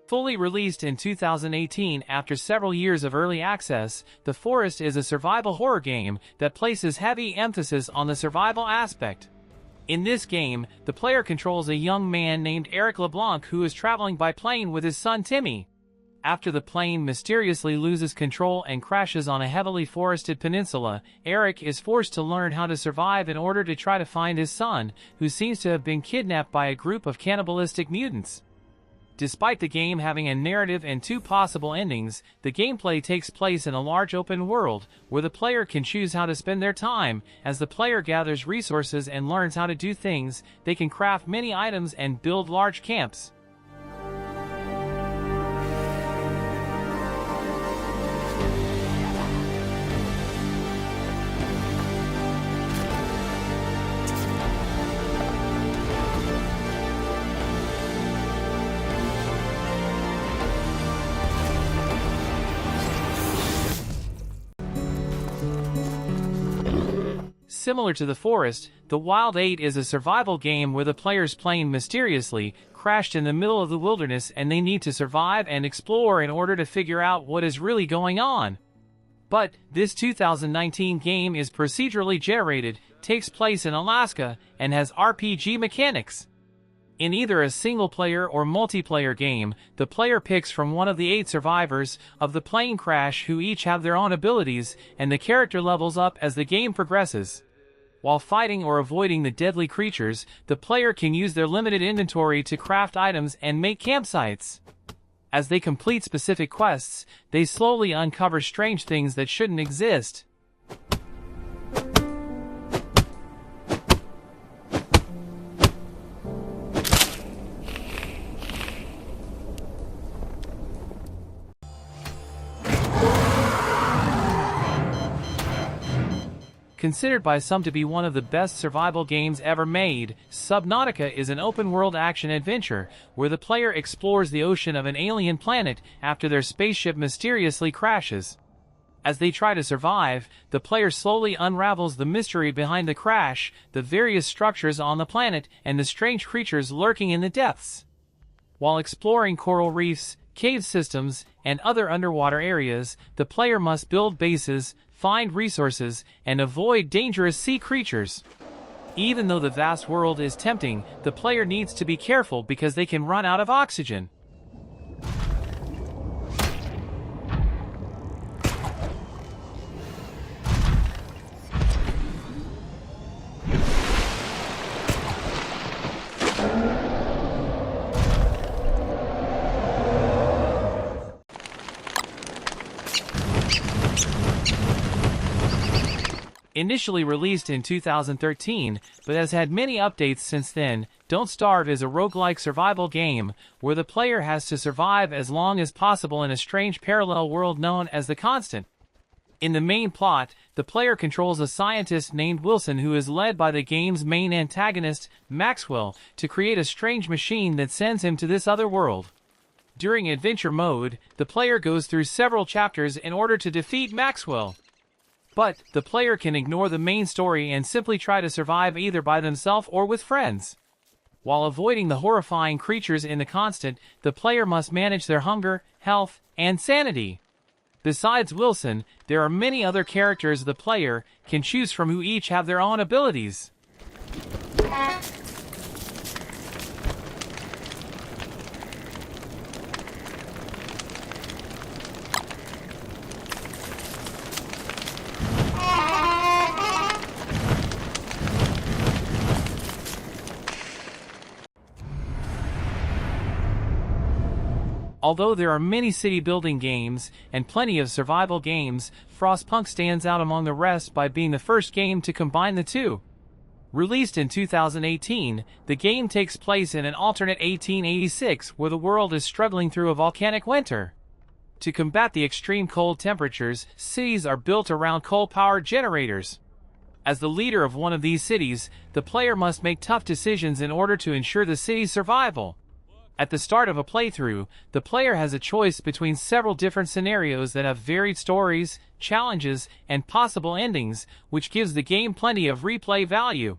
Fully released in 2018 after several years of early access, The Forest is a survival horror game that places heavy emphasis on the survival aspect. In this game, the player controls a young man named Eric LeBlanc who is traveling by plane with his son Timmy. After the plane mysteriously loses control and crashes on a heavily forested peninsula, Eric is forced to learn how to survive in order to try to find his son, who seems to have been kidnapped by a group of cannibalistic mutants. Despite the game having a narrative and two possible endings, the gameplay takes place in a large open world, where the player can choose how to spend their time. As the player gathers resources and learns how to do things, they can craft many items and build large camps. Similar to The Forest, The Wild 8 is a survival game where the player's plane mysteriously crashed in the middle of the wilderness and they need to survive and explore in order to figure out what is really going on. But this 2019 game is procedurally generated, takes place in Alaska, and has RPG mechanics. In either a single-player or multiplayer game, the player picks from one of the 8 survivors of the plane crash who each have their own abilities, and the character levels up as the game progresses. While fighting or avoiding the deadly creatures, the player can use their limited inventory to craft items and make campsites. As they complete specific quests, they slowly uncover strange things that shouldn't exist. Considered by some to be one of the best survival games ever made, Subnautica is an open-world action-adventure, where the player explores the ocean of an alien planet after their spaceship mysteriously crashes. As they try to survive, the player slowly unravels the mystery behind the crash, the various structures on the planet, and the strange creatures lurking in the depths. While exploring coral reefs, cave systems, and other underwater areas, the player must build bases, find resources, and avoid dangerous sea creatures. Even though the vast world is tempting, the player needs to be careful because they can run out of oxygen. Initially released in 2013, but has had many updates since then, Don't Starve is a roguelike survival game, where the player has to survive as long as possible in a strange parallel world known as the Constant. In the main plot, the player controls a scientist named Wilson who is led by the game's main antagonist, Maxwell, to create a strange machine that sends him to this other world. During adventure mode, the player goes through several chapters in order to defeat Maxwell. But the player can ignore the main story and simply try to survive either by themselves or with friends. While avoiding the horrifying creatures in the Constant, the player must manage their hunger, health, and sanity. Besides Wilson, there are many other characters the player can choose from who each have their own abilities. Although there are many city-building games and plenty of survival games, Frostpunk stands out among the rest by being the first game to combine the two. Released in 2018, the game takes place in an alternate 1886 where the world is struggling through a volcanic winter. To combat the extreme cold temperatures, cities are built around coal-powered generators. As the leader of one of these cities, the player must make tough decisions in order to ensure the city's survival. At the start of a playthrough, the player has a choice between several different scenarios that have varied stories, challenges, and possible endings, which gives the game plenty of replay value.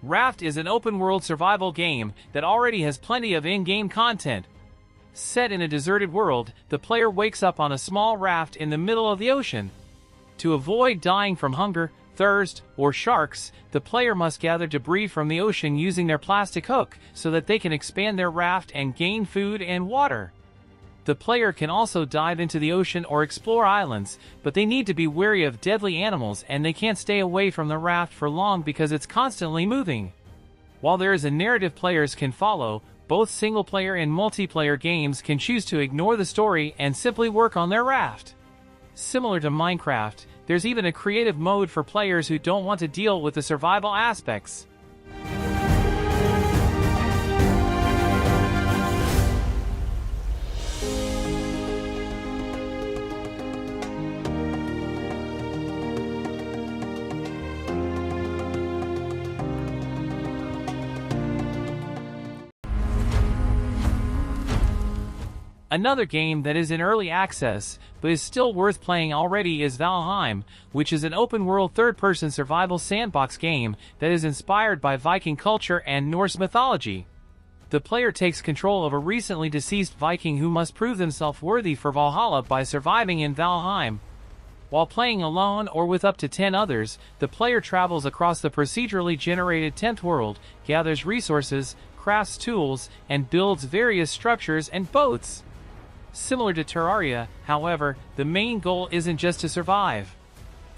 Raft is an open-world survival game that already has plenty of in-game content. Set in a deserted world, the player wakes up on a small raft in the middle of the ocean. To avoid dying from hunger, thirst, or sharks, the player must gather debris from the ocean using their plastic hook so that they can expand their raft and gain food and water. The player can also dive into the ocean or explore islands, but they need to be wary of deadly animals and they can't stay away from the raft for long because it's constantly moving. While there is a narrative players can follow, both single-player and multiplayer games can choose to ignore the story and simply work on their raft. Similar to Minecraft, there's even a creative mode for players who don't want to deal with the survival aspects. Another game that is in early access, but is still worth playing already is Valheim, which is an open-world third-person survival sandbox game that is inspired by Viking culture and Norse mythology. The player takes control of a recently deceased Viking who must prove themselves worthy for Valhalla by surviving in Valheim. While playing alone or with up to 10 others, the player travels across the procedurally generated 10th world, gathers resources, crafts tools, and builds various structures and boats. Similar to Terraria, however, the main goal isn't just to survive.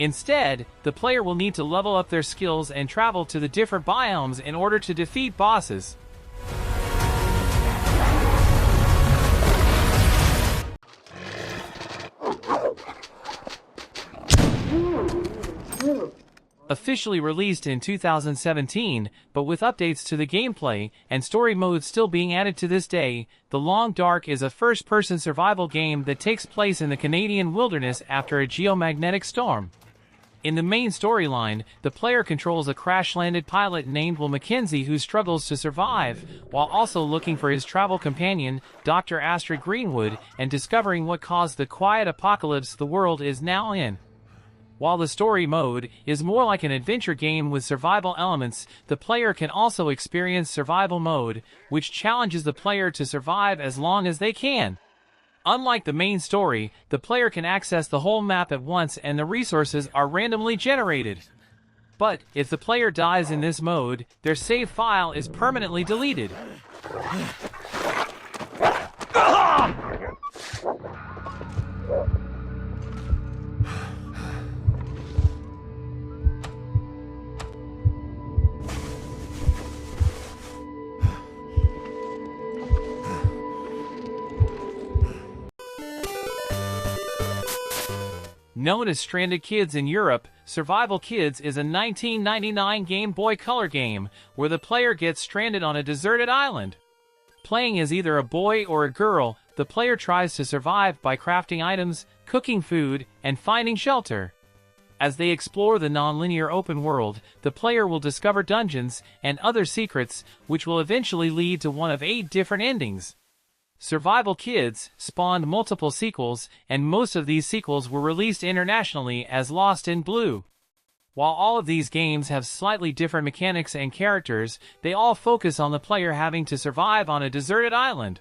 Instead, the player will need to level up their skills and travel to the different biomes in order to defeat bosses. Officially released in 2017, but with updates to the gameplay and story modes still being added to this day, The Long Dark is a first-person survival game that takes place in the Canadian wilderness after a geomagnetic storm. In the main storyline, the player controls a crash-landed pilot named Will Mackenzie who struggles to survive, while also looking for his travel companion, Dr. Astrid Greenwood, and discovering what caused the quiet apocalypse the world is now in. While the story mode is more like an adventure game with survival elements, the player can also experience survival mode, which challenges the player to survive as long as they can. Unlike the main story, the player can access the whole map at once and the resources are randomly generated. But if the player dies in this mode, their save file is permanently deleted. Known as Stranded Kids in Europe, Survival Kids is a 1999 Game Boy Color game where the player gets stranded on a deserted island. Playing as either a boy or a girl, the player tries to survive by crafting items, cooking food, and finding shelter. As they explore the non-linear open world, the player will discover dungeons and other secrets, which will eventually lead to one of 8 different endings. Survival Kids spawned multiple sequels, and most of these sequels were released internationally as Lost in Blue. While all of these games have slightly different mechanics and characters, they all focus on the player having to survive on a deserted island.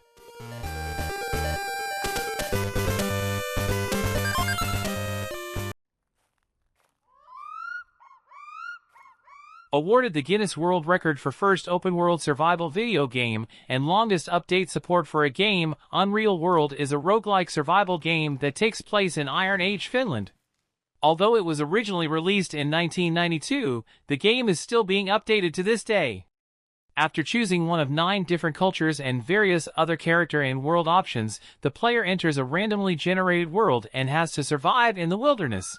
Awarded the Guinness World Record for first open-world survival video game and longest update support for a game, Unreal World is a roguelike survival game that takes place in Iron Age Finland. Although it was originally released in 1992, the game is still being updated to this day. After choosing one of 9 different cultures and various other character and world options, the player enters a randomly generated world and has to survive in the wilderness.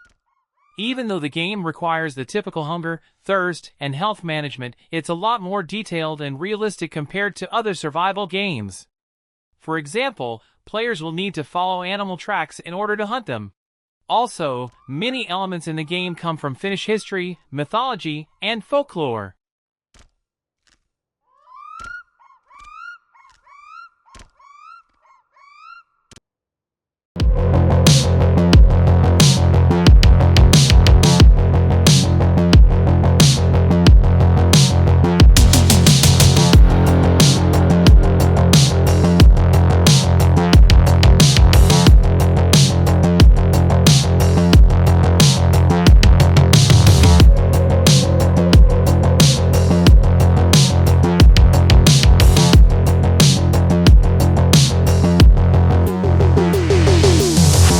Even though the game requires the typical hunger, thirst, and health management, it's a lot more detailed and realistic compared to other survival games. For example, players will need to follow animal tracks in order to hunt them. Also, many elements in the game come from Finnish history, mythology, and folklore.